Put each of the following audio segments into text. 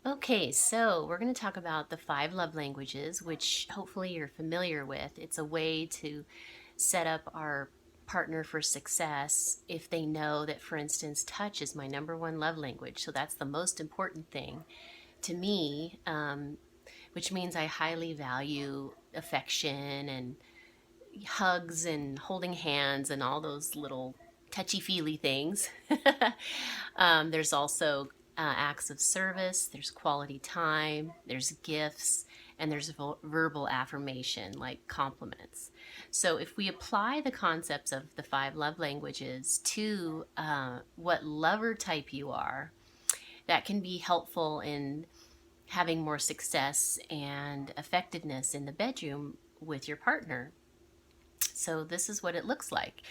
Okay, so we're going to talk about the 5 love languages, which hopefully you're familiar with. It's a way to set up our partner for success if they know that, for instance, touch is my number one love language. So that's the most important thing to me, which means I highly value affection and hugs and holding hands and all those little touchy-feely things. There's also acts of service, there's quality time, there's gifts, and there's verbal affirmation like compliments. So if we apply the concepts of the 5 love languages to what lover type you are, that can be helpful in having more success and effectiveness in the bedroom with your partner. So this is what it looks like.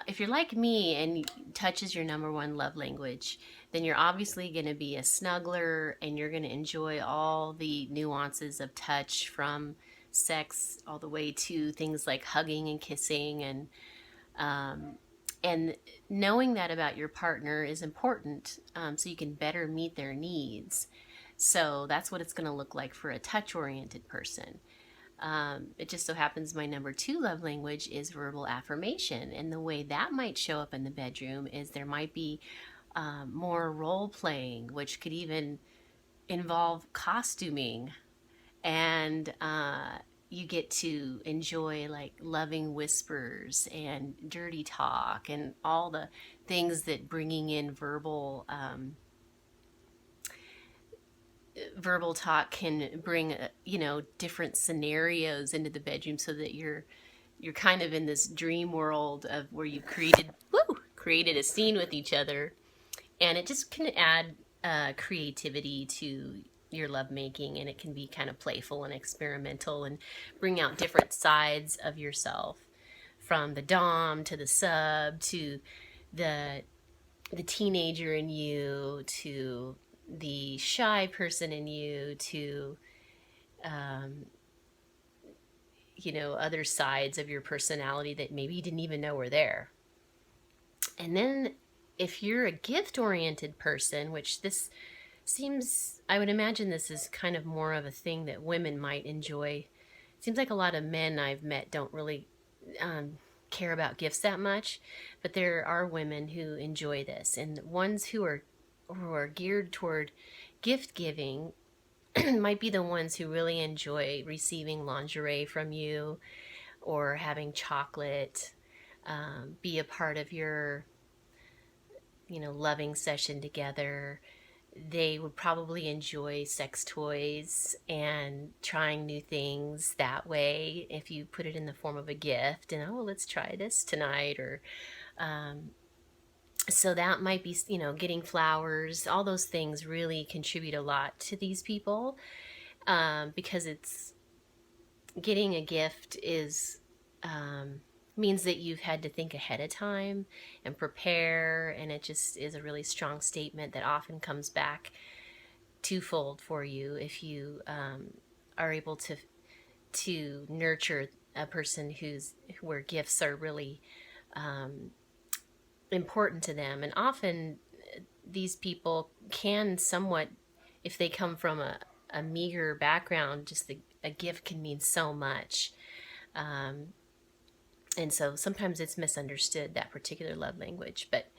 If you're like me and touch is your number one love language, then you're obviously going to be a snuggler and you're going to enjoy all the nuances of touch, from sex all the way to things like hugging and kissing, and knowing that about your partner is important, so you can better meet their needs. So that's what it's going to look like for a touch oriented person. It just so happens my number 2 love language is verbal affirmation. And the way that might show up in the bedroom is there might be more role playing, which could even involve costuming. And you get to enjoy like loving whispers and dirty talk and all the things that bringing in verbal talk can bring, different scenarios into the bedroom, so that you're kind of in this dream world of where you created a scene with each other, and it just can add creativity to your lovemaking, and it can be kind of playful and experimental and bring out different sides of yourself, from the dom to the sub to the the teenager in you to the shy person in you to um, other sides of your personality that maybe you didn't even know were there. And then if you're a gift oriented person, which this seems, I would imagine this is kind of more of a thing that women might enjoy. It seems like a lot of men I've met don't really um, care about gifts that much, but there are women who enjoy this, and ones who are geared toward gift giving might be the ones who really enjoy receiving lingerie from you, or having chocolate be a part of your loving session together. They would probably enjoy sex toys and trying new things that way if you put it in the form of a gift, and oh, let's try this tonight. Or um, so that might be, getting flowers. All those things really contribute a lot to these people, because it's getting a gift is means that you've had to think ahead of time and prepare, and it just is a really strong statement that often comes back twofold for you if you are able to nurture a person where gifts are really important to them. And often these people can somewhat, if they come from a meager background, just a gift can mean so much. And so sometimes it's misunderstood, that particular love language. But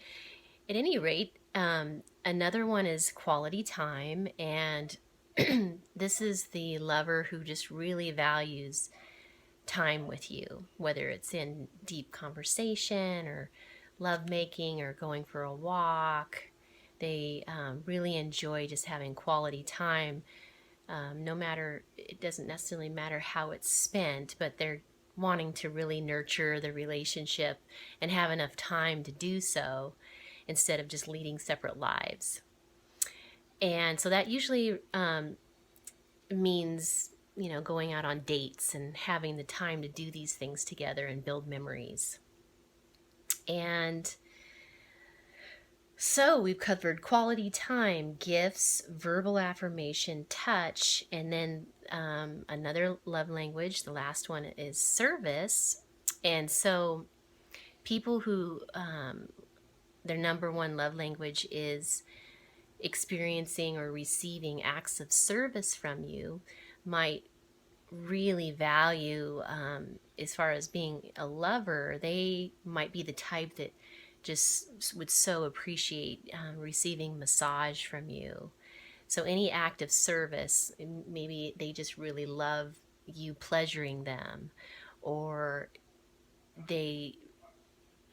at any rate, another one is quality time. And this is the lover who just really values time with you, whether it's in deep conversation or lovemaking or going for a walk. They really enjoy just having quality time. No matter, it doesn't necessarily matter how it's spent, but they're wanting to really nurture the relationship and have enough time to do so, instead of just leading separate lives. And so that usually means, going out on dates and having the time to do these things together and build memories. And so we've covered quality time, gifts, verbal affirmation, touch, and then another love language. The last one is service. And so people who their number one love language is experiencing or receiving acts of service from you might really value, as far as being a lover, they might be the type that just would so appreciate receiving massage from you. So any act of service, maybe they just really love you pleasuring them, or they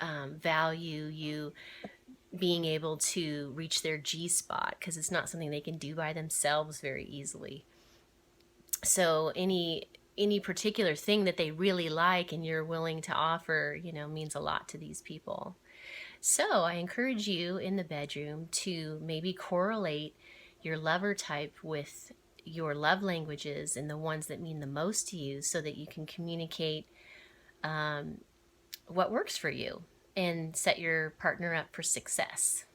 value you being able to reach their G spot, because it's not something they can do by themselves very easily. So any particular thing that they really like and you're willing to offer, means a lot to these people. So I encourage you in the bedroom to maybe correlate your lover type with your love languages and the ones that mean the most to you, so that you can communicate what works for you and set your partner up for success.